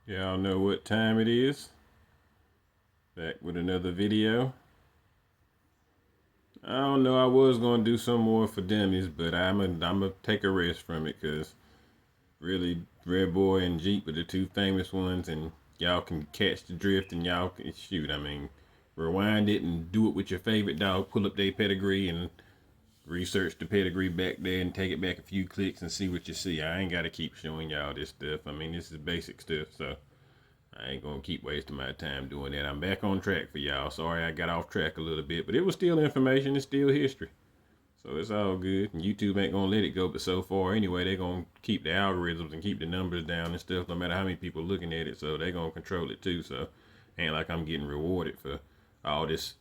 Y'all know what time it is. Back with another video. I don't know. I was gonna do some more for dummies, but I'm gonna take a rest from it because really, Red Boy and Jeep are the two famous ones, and y'all can catch the drift and y'all can shoot. I mean, rewind it and do it with your favorite dog. Pull up their pedigree and research the pedigree back there and take it back a few clicks and see what you see. I ain't gotta keep showing y'all this stuff. I mean, this is basic stuff, so I ain't gonna keep wasting my time doing that. I'm back on track for y'all. Sorry I got off track a little bit, but it was still information. It's still history. So it's all good. And YouTube ain't gonna let it go, but so far anyway, they gonna keep the algorithms and keep the numbers down and stuff, no matter how many people looking at it. So they gonna control it too. So ain't like I'm getting rewarded for all this,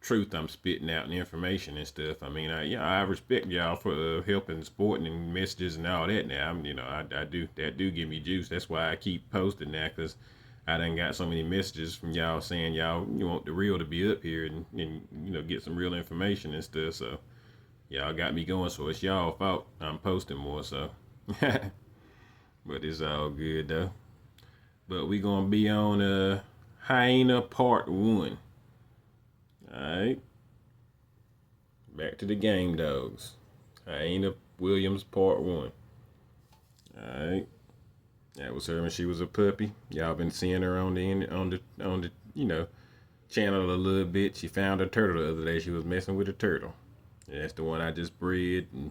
truth I'm spitting out and information and stuff. I mean, I respect y'all for helping, supporting, and messages and all that. Now, I do that do give me juice. That's why I keep posting now, cause I done got so many messages from y'all saying y'all you want the real to be up here and get some real information and stuff. So y'all got me going. So it's y'all fault I'm posting more. So, but it's all good though. But we gonna be on Hyena Part 1. Alright. Back to the game dogs. Hyena Williams Part 1. Alright. That was her when she was a puppy. Y'all been seeing her on the channel a little bit. She found a turtle the other day. She was messing with a turtle. And that's the one I just bred, and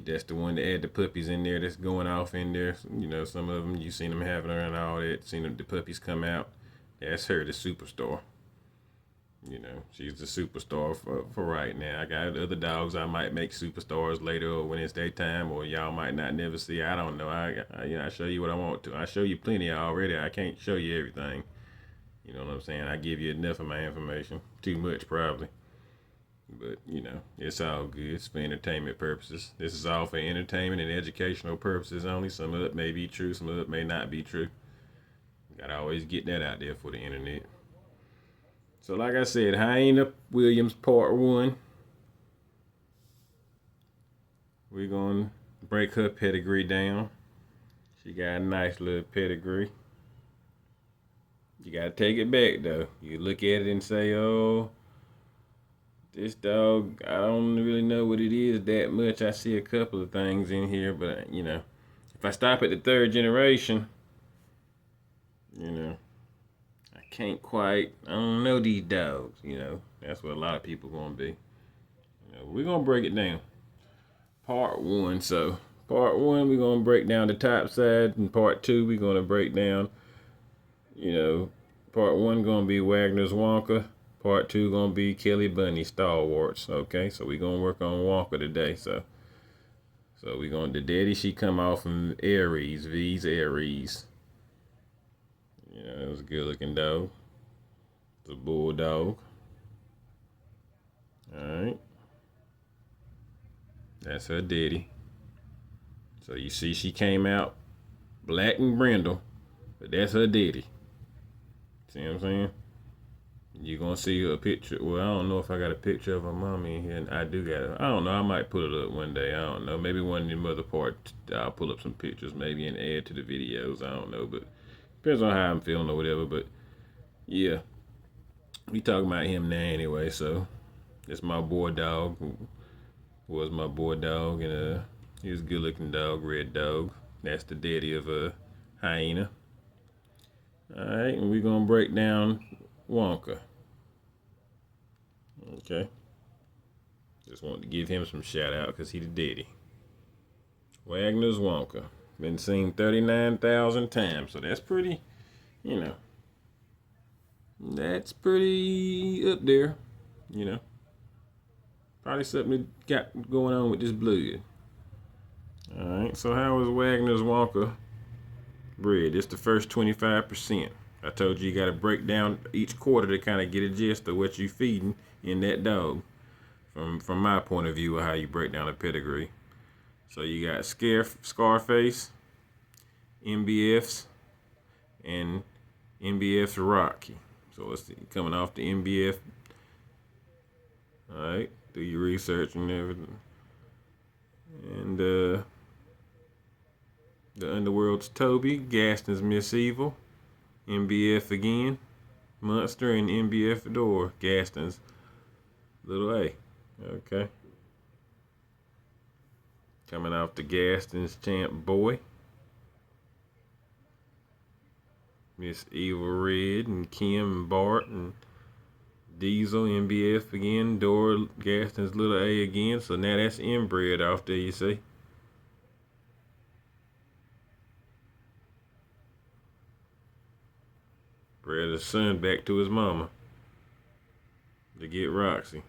that's the one that had the puppies in there that's going off in there. Some of them you seen them having her and all that. Seen the puppies come out. That's her, the superstar. She's the superstar for right now. I got other dogs I might make superstars later or when it's daytime, or y'all might not never see. I don't know. I show you what I want to. I show you plenty already. I can't show you everything. You know what I'm saying? I give you enough of my information. Too much probably. But it's all good. It's for entertainment purposes. This is all for entertainment and educational purposes only. Some of it may be true, some of it may not be true. Gotta always get that out there for the internet. So like I said, Hyena Williams Part 1. We're gonna break her pedigree down. She got a nice little pedigree. You gotta take it back though. You look at it and say, oh, this dog, I don't really know what it is that much. I see a couple of things in here, but if I stop at the third generation, I can't quite, I don't know these dogs, That's what a lot of people gonna be. We're gonna break it down. Part 1. So Part 1, we're gonna break down the top side, and Part 2, we're gonna break down, Part 1 gonna be Wagner's Wonka. Part 2 gonna be Kelly Bunny Stalwarts. Okay, so we're gonna work on Wonka today. So we're gonna the daddy, she come off from Aries, V's Aries. It was a good looking dog. It's a bulldog. Alright. That's her daddy. So you see she came out black and brindle, but that's her daddy. See what I'm saying? You're gonna see a picture. Well, I don't know if I got a picture of her mommy in here. And I do got it. I don't know. I might put it up one day. I don't know. Maybe one of the other parts, I'll pull up some pictures maybe and add to the videos. I don't know. But depends on how I'm feeling or whatever. But yeah, we talking about him now anyway. So it's my boy dog. Was my boy dog. And he was a good looking dog, red dog. That's the daddy of a hyena. Alright, and we're gonna break down Wonka. Okay. Just wanted to give him some shout out because he the daddy. Wagner's Wonka. Been seen 39,000 times. So that's pretty, that's pretty up there. Probably something that got going on with this blood. Alright, so how was Wagner's Wonka bred? It's the first 25%. I told you got to break down each quarter to kind of get a gist of what you feeding in that dog. From my point of view of how you break down a pedigree. So you got Scarface, MBFs, and MBF's Rocky. So it's coming off the MBF. Alright, do your research and everything. And The Underworld's Toby, Gaston's Miss Evil, MBF again, Monster, and MBF Adore, Gaston's little A. Okay. Coming off the Gaston's Champ Boy, Miss Evil Red and Kim and Bart and Diesel, MBF again, Dora, Gaston's little A again. So now that's inbred off there, you see. Bred his son back to his mama to get Roxy.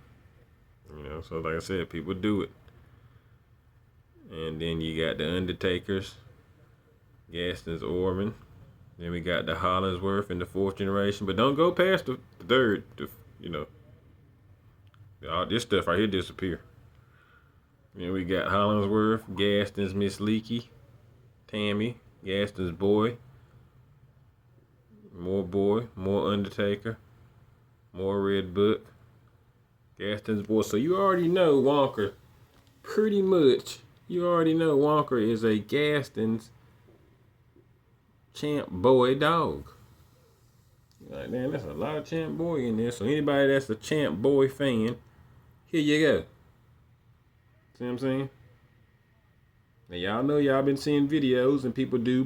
You know, so like I said, people do it. And then you got the Undertakers, Gaston's Orban. Then we got the Hollingsworth in the 4th generation. But don't go past the 3rd, you know. All this stuff right here disappear. Then we got Hollingsworth, Gaston's Miss Leaky, Tammy, Gaston's Boy, more Undertaker, more Red Book, Gaston's Boy. So you already know Wonka, pretty much. You already know Wonka is a Gaston's Champ Boy dog. You're like, man, that's a lot of Champ Boy in there. So anybody that's a Champ Boy fan, here you go. See what I'm saying? Now y'all know y'all been seeing videos and people do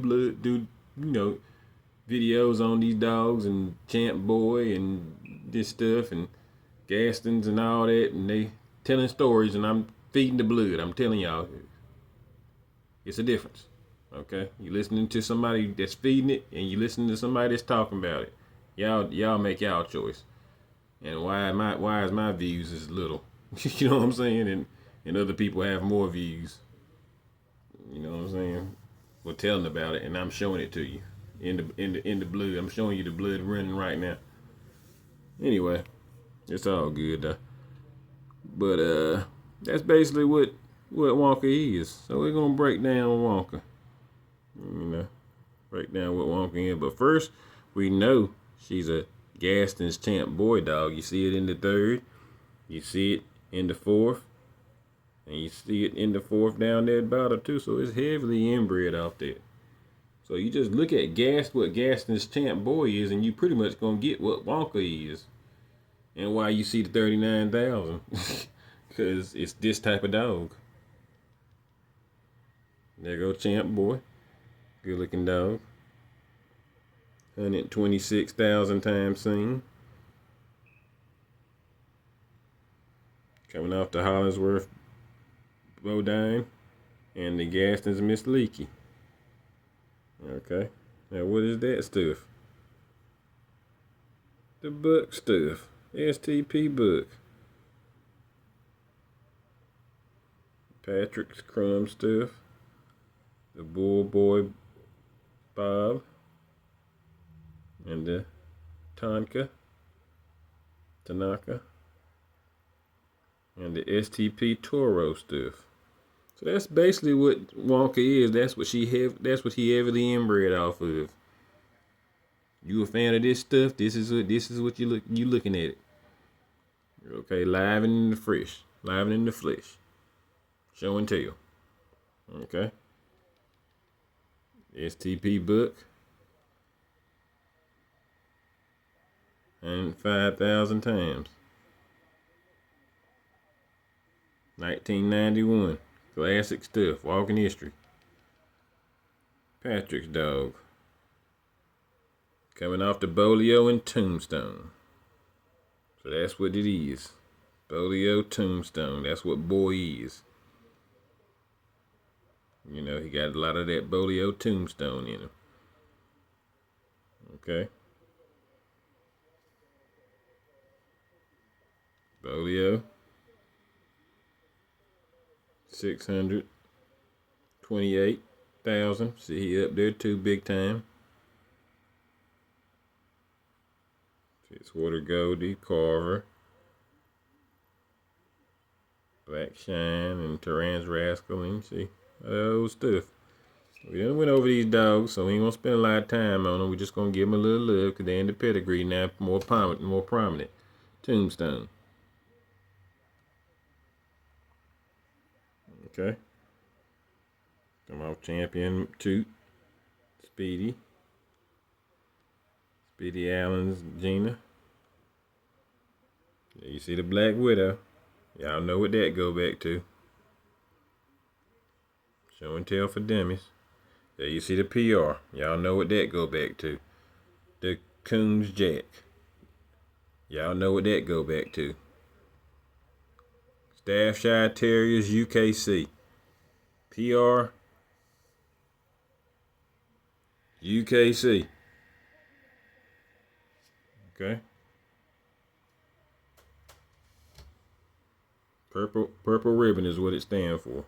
videos on these dogs and Champ Boy and this stuff and Gaston's and all that, and they telling stories, and I'm feeding the blood. I'm telling y'all, it's a difference. Okay, you listening to somebody that's feeding it, and you listening to somebody that's talking about it. Y'all make y'all choice. And why is my views is little? You know what I'm saying? And other people have more views. You know what I'm saying? We're telling about it, and I'm showing it to you in the blood. I'm showing you the blood running right now. Anyway, it's all good though. But that's basically what Wonka is. So we're gonna break down Wonka. You know, break down what Wonka is. But first, we know she's a Gaston's Champ Boy dog. You see it in the 3rd, you see it in the 4th, and you see it in the 4th down there at bottom too. So it's heavily inbred off there. So you just look at what Gaston's Champ Boy is, and you pretty much gonna get what Wonka is, and why you see the 39,000, because it's this type of dog. There go Champ Boy, good looking dog. 126,000 times seen. Coming off the Hollingsworth Bodine and the Gaston's Miss Leaky. Okay, now what is that stuff? The book stuff. STP book. Patrick's Crumb stuff. The Bull Boy Bob. And the Tanaka. And the STP Toro stuff. So that's basically what Wonka is. That's what he heavily inbred off of. You a fan of this stuff? This is what you looking at it. Okay, live and in the flesh. Show and tell. Okay. STP book. And 5,000 times. 1991. Classic stuff. Walking history. Patrick's dog. Coming off the Bolio and Tombstone. So that's what it is. Bolio, Tombstone. That's what boy is. You know, he got a lot of that Bolio Tombstone in him. Okay. Bolio. 628,000. See, he up there too, big time. Fitzwater Goldie, Carver, Black Shine, and Terrance Rascal, and see, old stuff. We done went over these dogs, so we ain't gonna spend a lot of time on them. We're just gonna give them a little love, because they're in the pedigree now, more prominent. Tombstone. Okay. Come off champion Toot. Speedy Allen's Gina. There you see the Black Widow. Y'all know what that go back to. Show and tell for dummies. There you see the PR. Y'all know what that go back to. The Coons Jack. Y'all know what that go back to. Staffordshire Terriers UKC. PR UKC. Okay. Purple ribbon is what it stands for.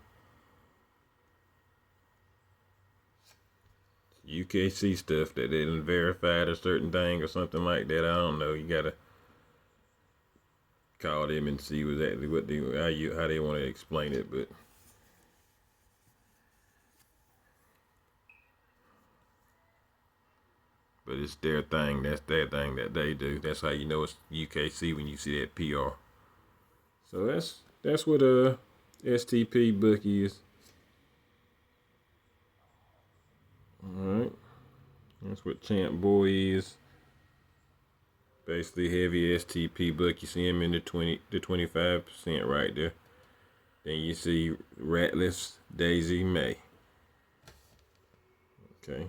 UKC stuff that they didn't verified a certain thing or something like that. I don't know. You gotta call them and see exactly what how they want to explain it, but it's their thing. That's their thing that they do. That's how you know it's UKC when you see that PR. So that's what a STP book is. Alright. That's what Champ Boy is. Basically heavy STP book. You see him in the 25% right there. Then you see Ratless Daisy May. Okay.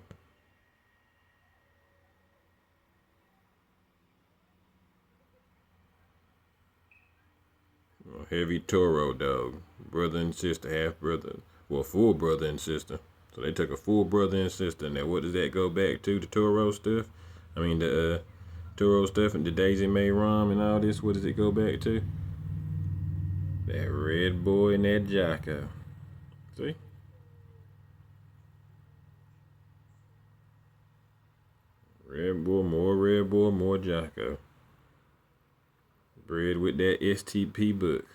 Heavy Toro dog. Brother and sister, half brother. Well, full brother and sister. So they took a full brother and sister. Now what does that go back to? The Toro stuff? I mean the Toro stuff and the Daisy May Rom and all this. What does it go back to? That red boy and that Jocko. See? Red boy, more Jocko. Bred with that STP book.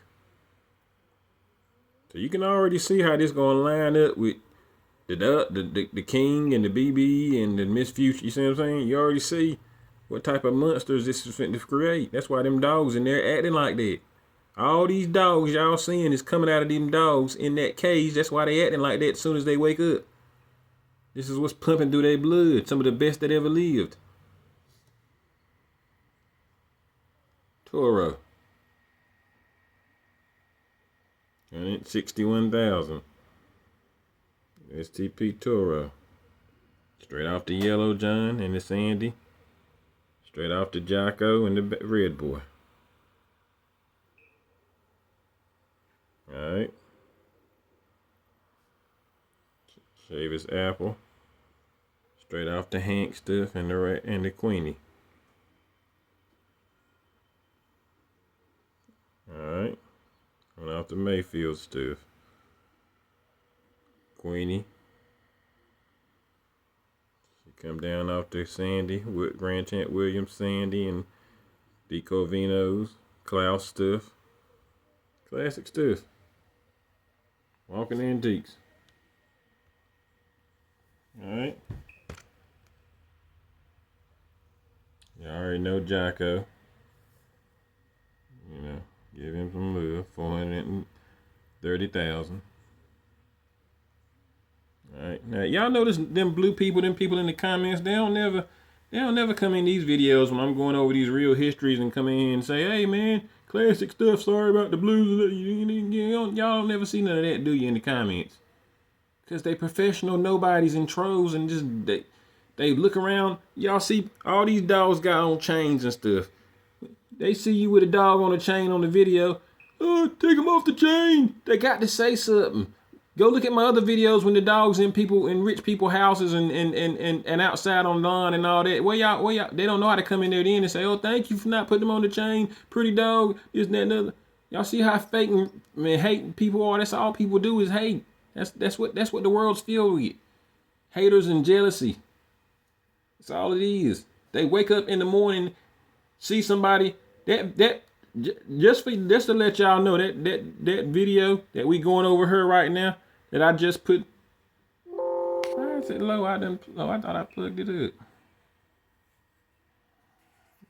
So you can already see how this gonna line up with the King and the BB and the Miss Future. You see what I'm saying? You already see what type of monsters this is finna create. That's why them dogs in there acting like that. All these dogs y'all seeing is coming out of them dogs in that cage. That's why they acting like that as soon as they wake up. This is what's pumping through their blood. Some of the best that ever lived. Toro. 61,000. STP Toro. Straight off the Yellow John and the Sandy. Straight off the Jocko and the Red Boy. Alright. Shavis Apple. Straight off the Hank stuff and the Queenie. Alright. Went off the Mayfield stuff. Queenie. She come down off the Sandy with Grand Champ Williams, Sandy, and Deco Vinos, Klaus stuff. Classic stuff. Walking antiques. Alright. You already know Jocko. You know, give him some love. 430,000. Alright. Now y'all notice them blue people, them people in the comments, they don't never come in these videos when I'm going over these real histories and come in here and say, hey man, classic stuff, sorry about the blues. Y'all never see none of that, do you, in the comments? Because they professional nobodies and trolls and just they look around. Y'all see all these dogs got on chains and stuff. They see you with a dog on a chain on the video. Oh, take him off the chain. They got to say something. Go look at my other videos when the dogs in rich people houses and outside on lawn and all that. Where y'all, they don't know how to come in there then and say, oh, thank you for not putting them on the chain. Pretty dog, this, that, and other. Y'all see how fake and hating people are? That's all people do is hate. That's what the world's filled with. Haters and jealousy. That's all it is. They wake up in the morning, see somebody just to let y'all know that video that we going over her right now that I just put. Why is it low? I thought I plugged it up.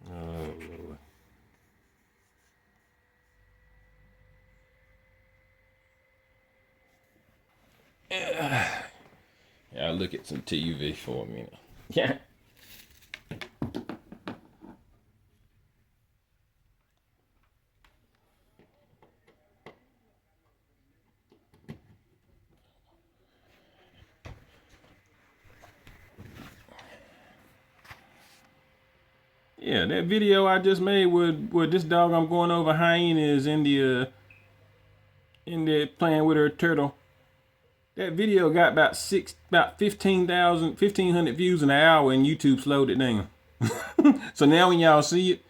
Oh Lord. look at some TV for a minute. Yeah. Yeah, that video I just made with this dog I'm going over hyenas in the playing with her turtle. That video got about 1,500 views in an hour, and YouTube slowed it down. So now when y'all see it,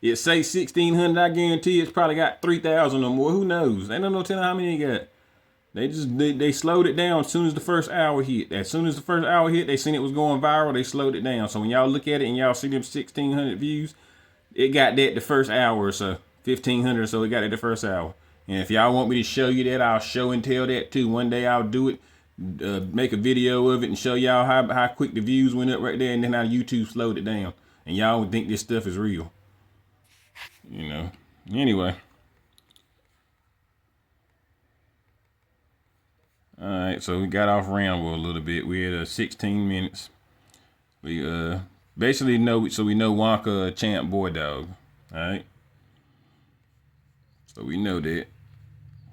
it say 1,600. I guarantee it's probably got 3,000 or more. Who knows? They don't know telling how many it got. They slowed it down as soon as the first hour hit. As soon as the first hour hit, they seen it was going viral. They slowed it down. So when y'all look at it and y'all see them 1,600 views, it got that the first hour or so. 1,500 or so, it got it the first hour. And if y'all want me to show you that, I'll show and tell that too. One day I'll do it, make a video of it and show y'all how quick the views went up right there, and then how YouTube slowed it down. And y'all would think this stuff is real. You know. Anyway. Alright, so we got off ramble a little bit. We had 16 minutes. We basically know, so we know Wonka a champ boy dog. Alright. So we know that.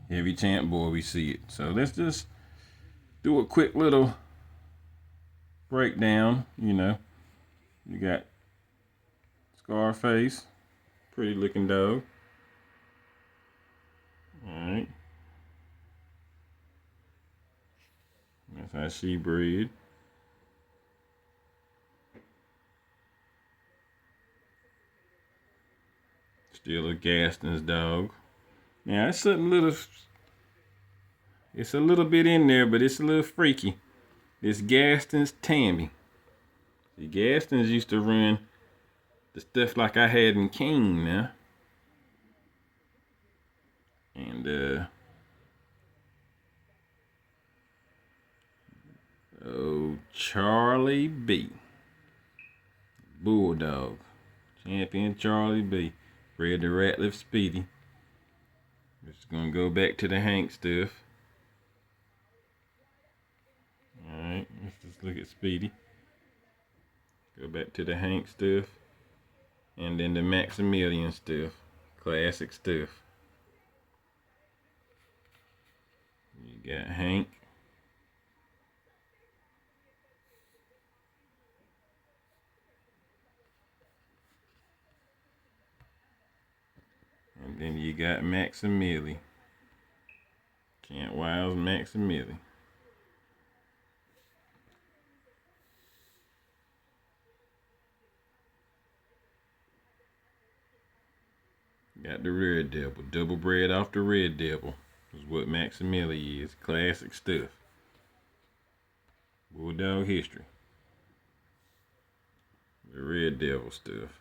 Heavy champ boy, we see it. So let's just do a quick little breakdown. You know, you got Scarface, pretty looking dog. Alright. That's how she breed. Still a Gaston's dog. Now it's something little. It's a little bit in there, but it's a little freaky. It's Gaston's Tammy. See, Gaston's used to run the stuff like I had in King now. And oh, Charlie B. Bulldog. Champion Charlie B. Bred to Ratliff Speedy. We're just gonna go back to the Hank stuff. Alright, let's just look at Speedy. Go back to the Hank stuff. And then the Maximilian stuff. Classic stuff. You got Hank. And then you got Maximilian. Kent Wiles Maximilian. Got the Red Devil. Double bred off the Red Devil is what Maximilian is. Classic stuff. Bulldog history. The Red Devil stuff.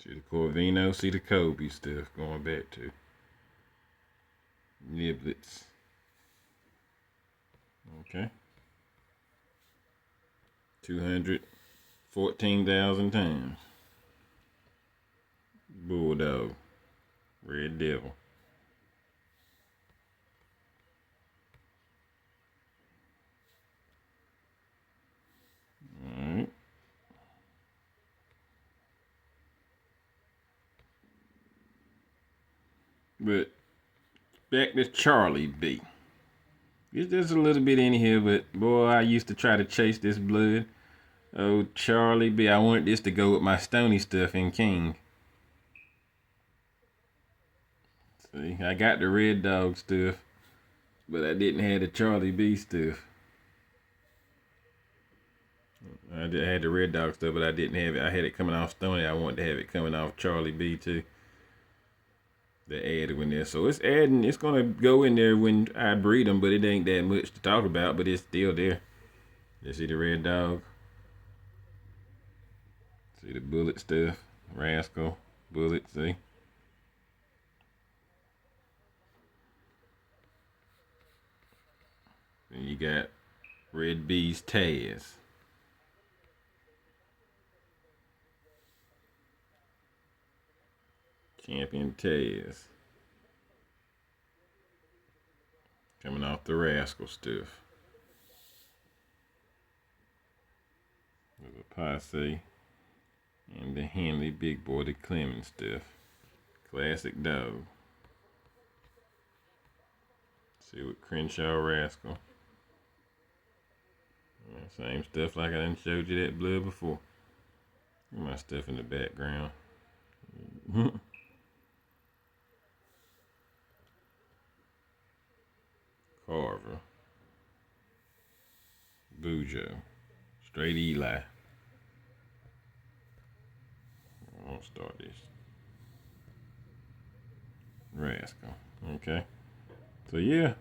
See the Corvino, see the Kobe stuff going back to Niblets. Okay. 214,000 times. Bulldog. Red Devil. Alright. But back to Charlie B. It's just a little bit in here, but boy, I used to try to chase this blood. Oh, Charlie B. I wanted this to go with my Stony stuff in King. See, I got the Red Dog stuff, but I didn't have the Charlie B stuff. I had the Red Dog stuff, but I didn't have it. I had it coming off Stony. I wanted to have it coming off Charlie B too. They added in there, so it's adding. It's gonna go in there when I breed them, but it ain't that much to talk about. But it's still there. You see the Red Dog. See the Bullet stuff, Rascal, Bullet. See. Then you got Red B's Taz. Champion Taz. Coming off the Rascal stuff. There's a Posse and the Henley Big Boy, the Clemens stuff. Classic dog. See what Crenshaw Rascal. Same stuff like I done showed you that blood before. My stuff in the background. Carver. Bujo. Straight Eli. I won't start this. Rascal. Okay. So yeah,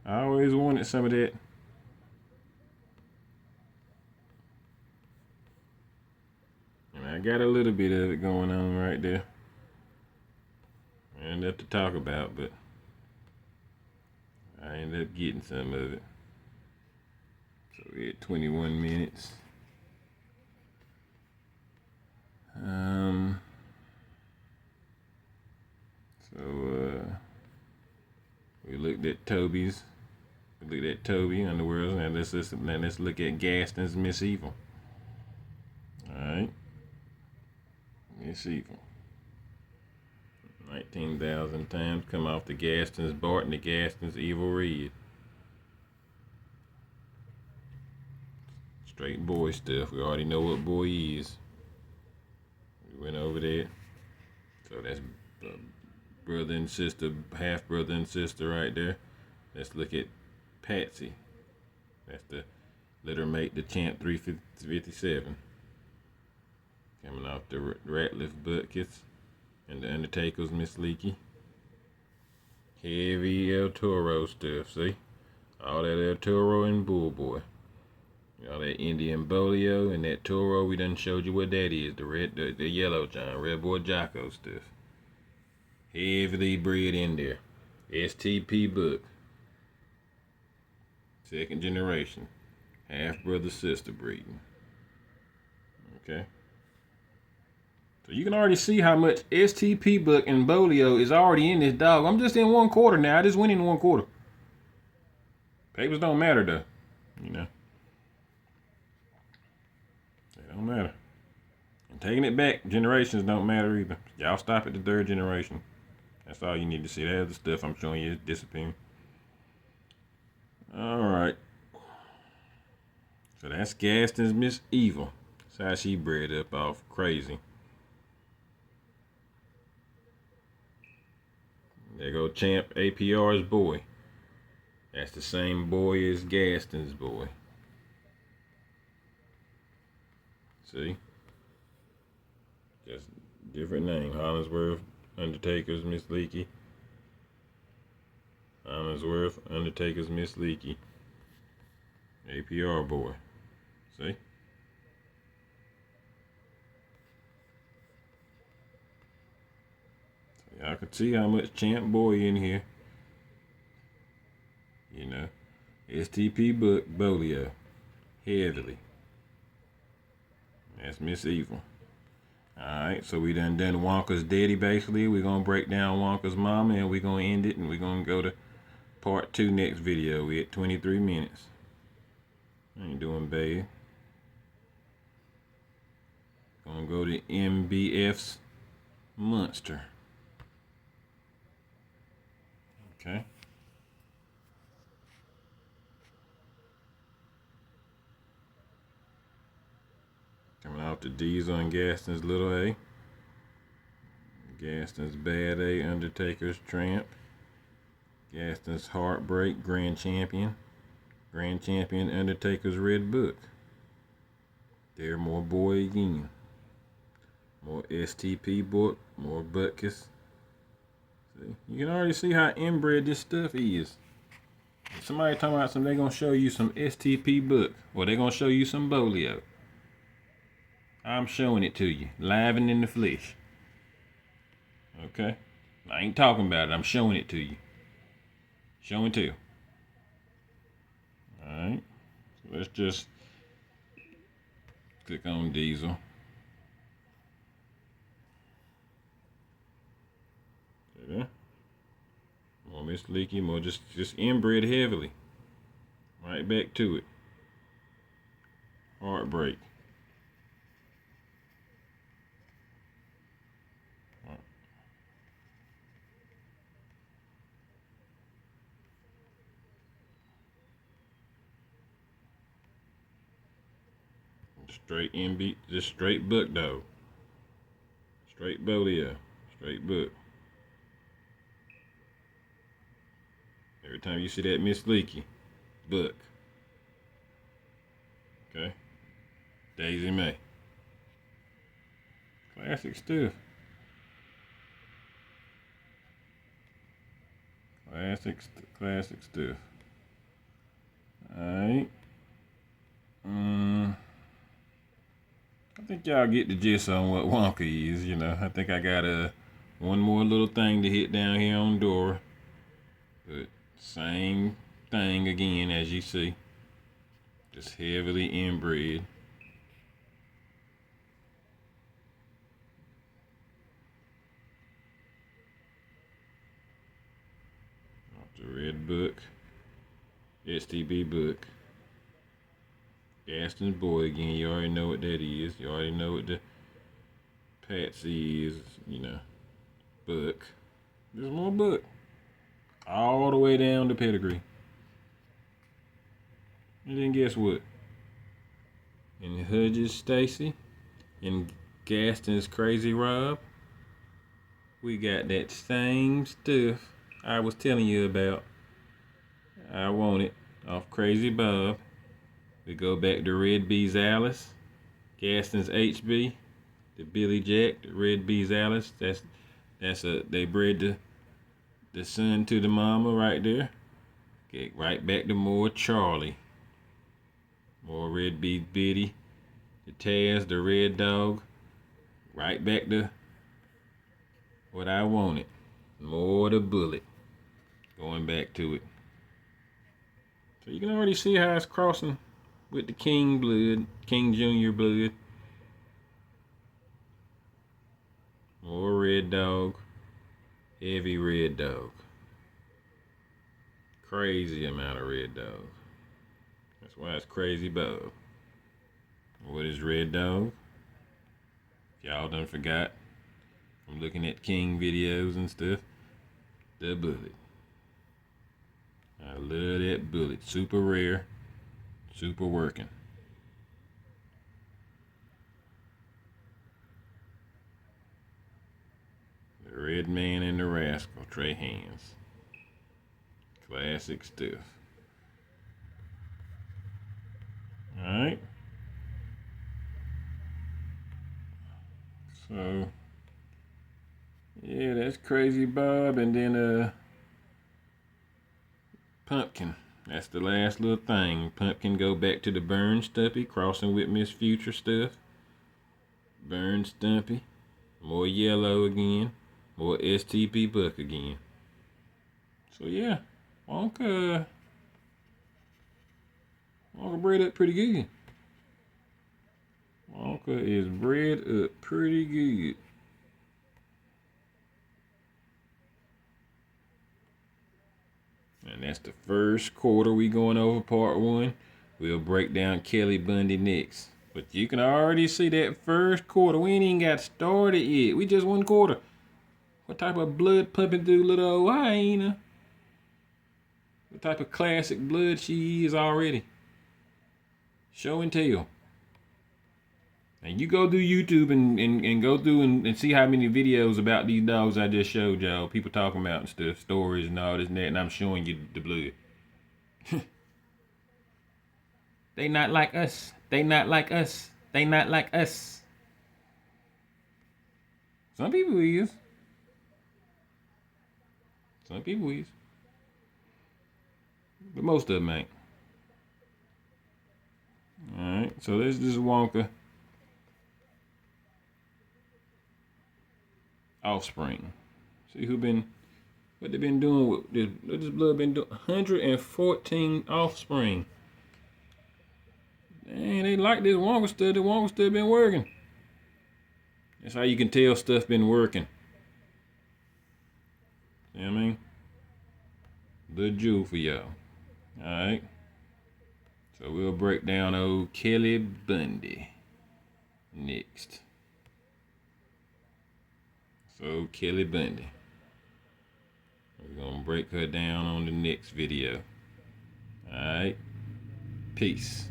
I always wanted some of that. And I got a little bit of it going on right there. I ended up to talk about, but I ended up getting some of it. So we're at 21 minutes. We looked at Toby's. We looked at Toby Underworld, and let's look at Gaston's Miss Evil. Alright. Miss Evil. 19,000 times come off the Gaston's Bart and the Gaston's Evil Red. Straight boy stuff. We already know what boy is. We went over that. So that's brother and sister, half brother and sister right there. Let's look at Patsy. That's the litter mate, the champ 357. Coming off the Ratliff Butkus and the Undertaker's Miss Leakey. Heavy El Toro stuff, see? All that El Toro and Bull Boy. All that Indian Bolio and that Toro, we done showed you what that is. The yellow John, Red Boy Jocko stuff. Heavily bred in there. STP book. Second generation. Half brother sister breeding. Okay. So you can already see how much STP book and Bolio is already in this dog. I'm just in 1 quarter now. I just went in 1 quarter. Papers don't matter though. You know. They don't matter. And taking it back, generations don't matter either. Y'all stop at the 3rd generation. That's all you need to see. That other stuff I'm showing you is disappearing. Alright. So that's Gaston's Miss Evil. That's how she bred up off crazy. There go Champ APR's boy. That's the same boy as Gaston's boy. See? Just different name. Hollingsworth, Undertaker's Miss Leakey. Hollingsworth, Undertaker's Miss Leakey. APR boy. See? So y'all can see how much champ boy in here. You know. STP book, Bolio. Heavily. That's Miss Evil. Alright, so we done Wonka's daddy basically. We're going to break down Wonka's mama and we're going to end it and we're going to go to part 2 next video. We're at 23 minutes. I ain't doing bad. Gonna go to MBF's Monster. Okay. Coming out to Diesel and Gaston's Little A. Gaston's Bad A, Undertaker's Tramp. Gaston's Heartbreak, Grand Champion. Grand Champion, Undertaker's Red Book. There, more boy again. More STP book, more Butkus. See, you can already see how inbred this stuff is. If somebody talking about something, they're gonna show you some STP book, or they're gonna show you some Bolio. I'm showing it to you, live and in the flesh. Okay? I ain't talking about it, I'm showing it to you. Showing too. Alright. So let's just click on Diesel. See there? More Miss Leaky, more just inbred heavily. Right back to it. Heartbreak. Straight MB, just straight book though. Straight Bolio. Straight book. Every time you see that Miss Leaky, book. Okay. Daisy May. Classic stuff. Classic stuff. Alright. I think y'all get the gist on what Wonka is, you know. I think I got one more little thing to hit down here on Dora. But same thing again, as you see. Just heavily inbred. The red book. STB book. Gaston's boy again. You already know what that is. You already know what the Patsy is, you know. Book. There's more book. All the way down to pedigree. And then guess what? In Hudge's Stacy, in Gaston's Crazy Rob, we got that same stuff I was telling you about. I want it off Crazy Bob. We go back to Red B's Alice, Gaston's HB, the Billy Jack, the Red B's Alice. They bred the son to the mama right there. Get right back to more Charlie. More Red B's Biddy, the Taz, the Red Dog. Right back to what I wanted. More the Bullet. Going back to it. So you can already see how it's crossing with the King blood, King Jr. blood. More Red Dog. Heavy Red Dog. Crazy amount of Red Dog. That's why it's Crazy Bob. What is Red Dog? If y'all done forgot from looking at King videos and stuff, the Bullet. I love that Bullet. Super rare. Super working. The Red Man and the Rascal, Trey Hands. Classic stuff. Alright. So, yeah, that's Crazy Bob, and then Pumpkin. That's the last little thing. Pumpkin go back to the Burn Stumpy, crossing with Miss Future stuff. Burn Stumpy. More yellow again. More STP Buck again. So yeah, Wonka bred up pretty good. Wonka is bred up pretty good. And that's the first quarter. We going over part one. We'll break down Kelly Bundy next. But you can already see that first quarter. We ain't even got started yet. We just 1 quarter. What type of blood pumping through little old Hyena? What type of classic blood she is already. Show and tell. And you go through YouTube and go through and see how many videos about these dogs I just showed y'all. People talking about and stuff, stories and all this and that, and I'm showing you the blood. They not like us. They not like us. They not like us. Some people is. Some people is. But most of them ain't. Alright, so this is Wonka. Offspring. See what they been doing with this. What this blood been doing? 114 offspring. Dang, they like this Wonka stuff. The Wonka stuff been working. That's how you can tell stuff been working. You know what I mean? Little jewel for y'all. Alright. So we'll break down old Kelly Bundy next. So Kelly Bundy. We're gonna break her down on the next video. Alright. Peace.